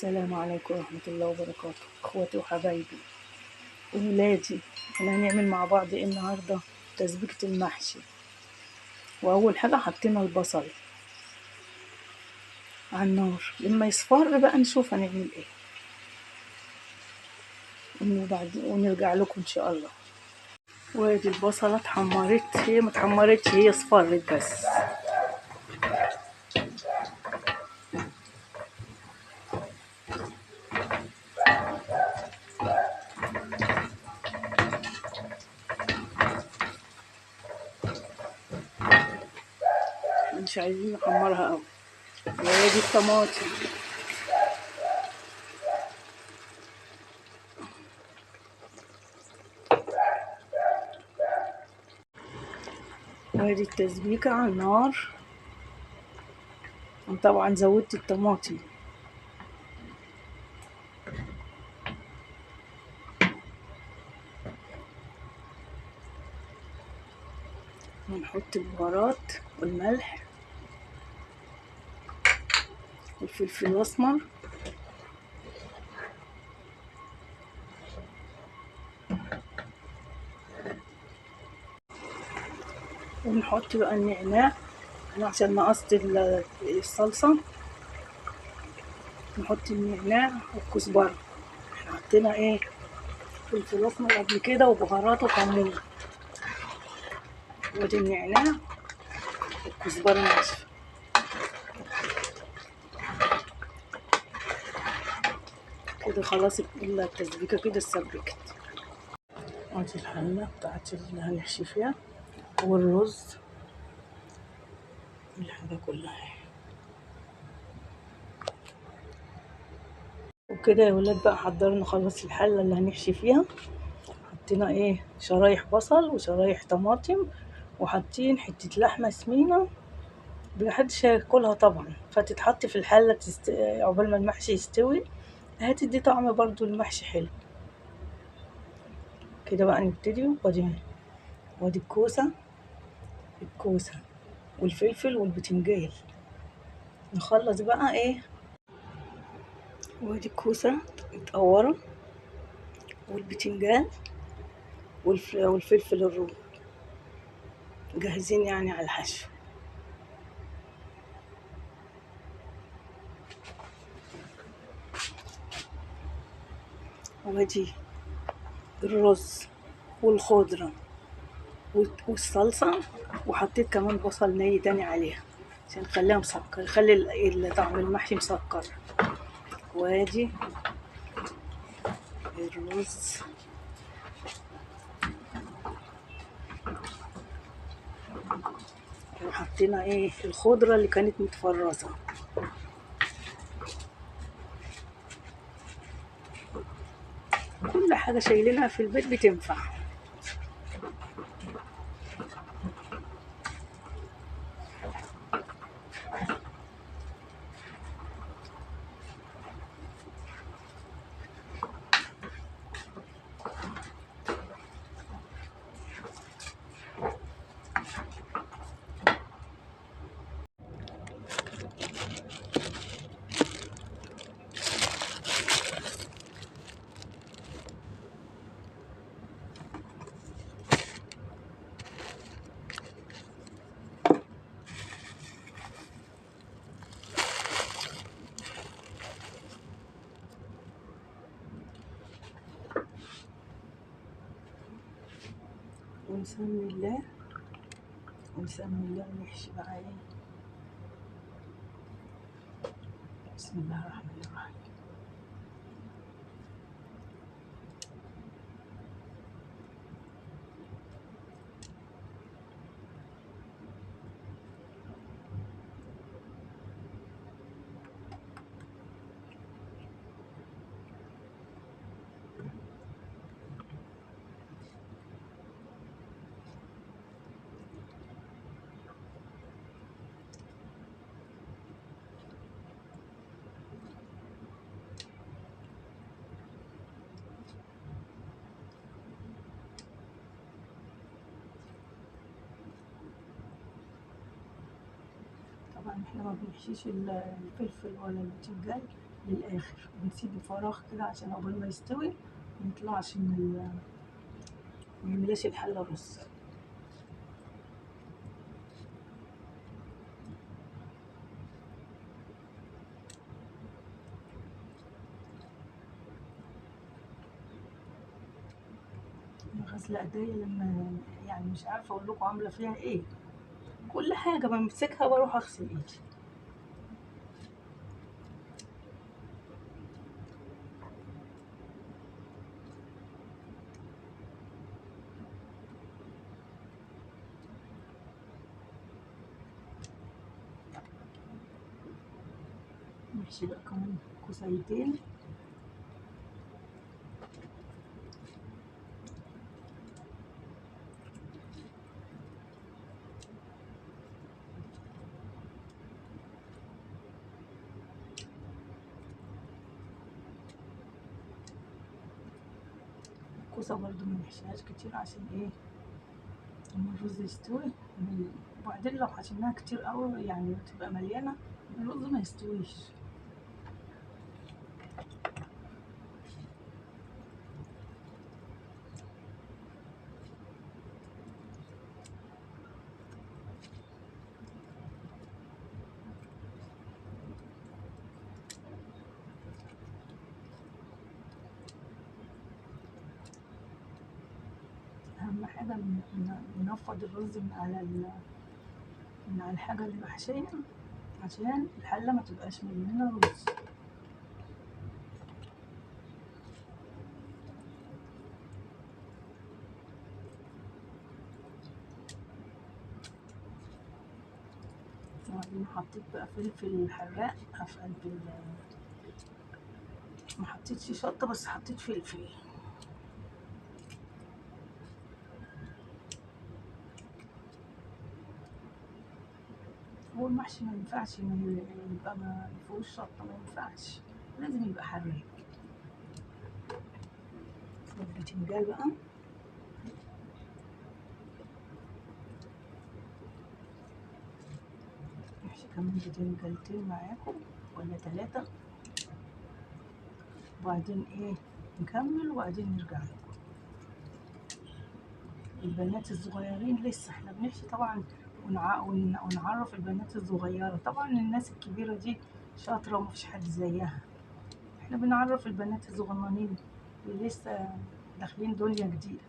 السلام عليكم ورحمة الله وبركاته، اخواتي وحبايبي وولادي. احنا هنعمل مع بعض ايه النهارده؟ تسبيكة المحشي. واول حاجة حطينا البصل على النار لما يصفر بقى نشوف هنعمل ايه، ونرجع لكم ان شاء الله. وادي البصلة اتحمرت، هي ما اتحمرتش، هي اصفرت بس. مش عايزين نحمرها قوي. وادي الطماطم، وادي التسبيكة على النار. وطبعا زودت الطماطم. ونحط البهارات والملح والفلفل الاسمر ونحط بقى النعناع. انا عشان نقصت الصلصه نحط النعناع والكزبره. احنا حطينا ايه؟ فلفل اسمر قبل كده وبهارات وكمون. وادي النعناع والكزبره ناشفه كده. خلاص التسبيكه كده اتسبكت. ادي الحله بتاعت اللي هنحشي فيها والرز والحاجه كلها. وكده يا ولاد بقى حضرنا خلاص الحله اللي هنحشي فيها. حطينا ايه؟ شرايح بصل وشرايح طماطم، وحاطين حته لحمه سمينه محدش هياكلها طبعا، فتتحط في الحله عقبال ما المحشي يستوي. هتدي طعم برضو المحشي حلو كده. بقى نبتدي. وادي الكوسه والفلفل والبتنجان. نخلص بقى ايه. وادي الكوسه متقوره والبتنجان والفلفل الرومي جاهزين يعني على الحشو. وادي الرز والخضره والصلصه. وحطيت كمان بصل ني تاني عليها عشان نخليها مسكر، يخلي طعم المحشي مسكر. وادي الرز وحطينا ايه؟ الخضرة اللي كانت متفرزة. كل حاجة شايلينها في البيت بتنفع. ونسمي الله ونحشي بقى ايه. بسم الله الرحمن الرحيم. طبعا احنا ما بنحشيش الفلفل ولا البتنجان للاخر، بنسيبه فراغ كده عشان قبل ما يستوي ميطلعش ميملاش الحله رز. انا غاسله ايديا لما يعني مش عارفه اقول لكم عامله فيها ايه، كل حاجه بمسكها بروح اغسل ايدي. نحشي بقى كمان كوسايتين. الكوسه برضو ما نحشيهاش كتير عشان ايه، لما الرز يستوي. وبعدين لو حشيناها كتير قوي يعني تبقى مليانه الرز ما يستويش. اهم حاجه ننفض الرز من على الحاجه اللي محشيه عشان الحله ما تبقاش مليانه رز. وبعدين حطيت بقى فلفل حراق في قلب ما حطيتش شطه بس حطيت فلفل. هو المحشي ما ينفعش يبقى ما فيهوش شطه، ما ينفعش، لازم يبقى حراق. البتنجان بقى نحشي كمان بتنجانتين معاكم ولا 3، وبعدين ايه نكمل وبعدين نرجع لكم. البنات الصغيرين لسه احنا بنحشي طبعا، ونعرف البنات الصغيرة. طبعا الناس الكبيرة دي شاطرة ومفيش حد زيها، احنا بنعرف البنات الصغننين اللي لسه داخلين دنيا جديدة،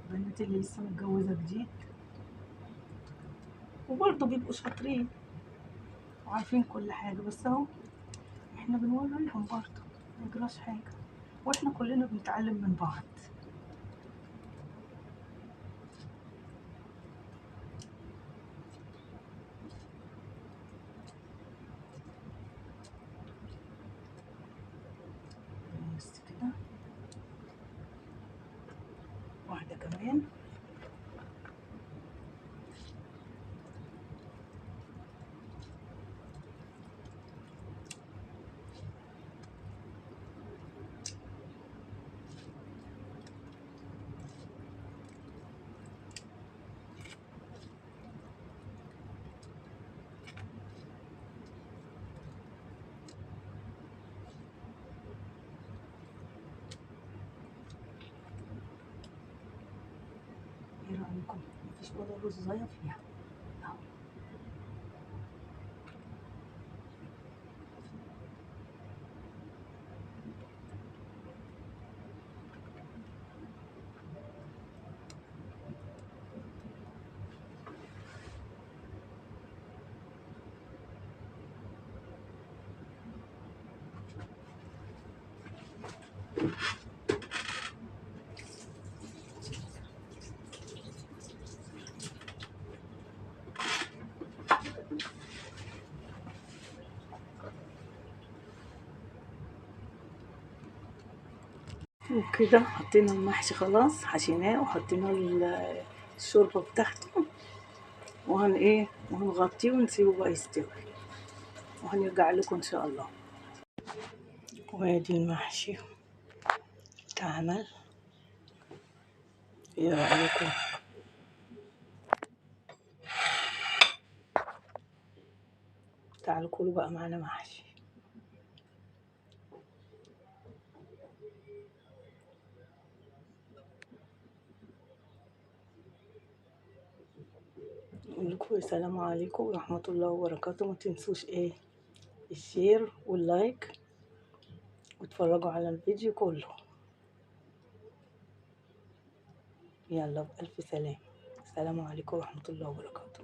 البنات اللي لسه متجوزة جديد وبرضه بيبقوا شاطرين وعارفين كل حاجة، بس اهو احنا بنوري لهم برضه، ميجراش حاجة، واحنا كلنا بنتعلم من بعض. بس كده، واحدة كمان. ايه رأيكم؟ مفيش ولا رزاية فيها اهو. وكده حطينا المحشي خلاص، حشيناه وحطينا الشوربة بتاعته، وهن ايه وهنغطيه ونسيبه بقى يستوي وهنرجع لكم ان شاء الله. وادي المحشي اتعمل، ايه رأيكم؟ تعالوا كلوا بقى معانا محشي. اقول لكم السلام عليكم ورحمة الله وبركاته. ما تنسوش ايه الشير واللايك واتفرجوا على الفيديو كله. يلا بألف سلام. السلام عليكم ورحمة الله وبركاته.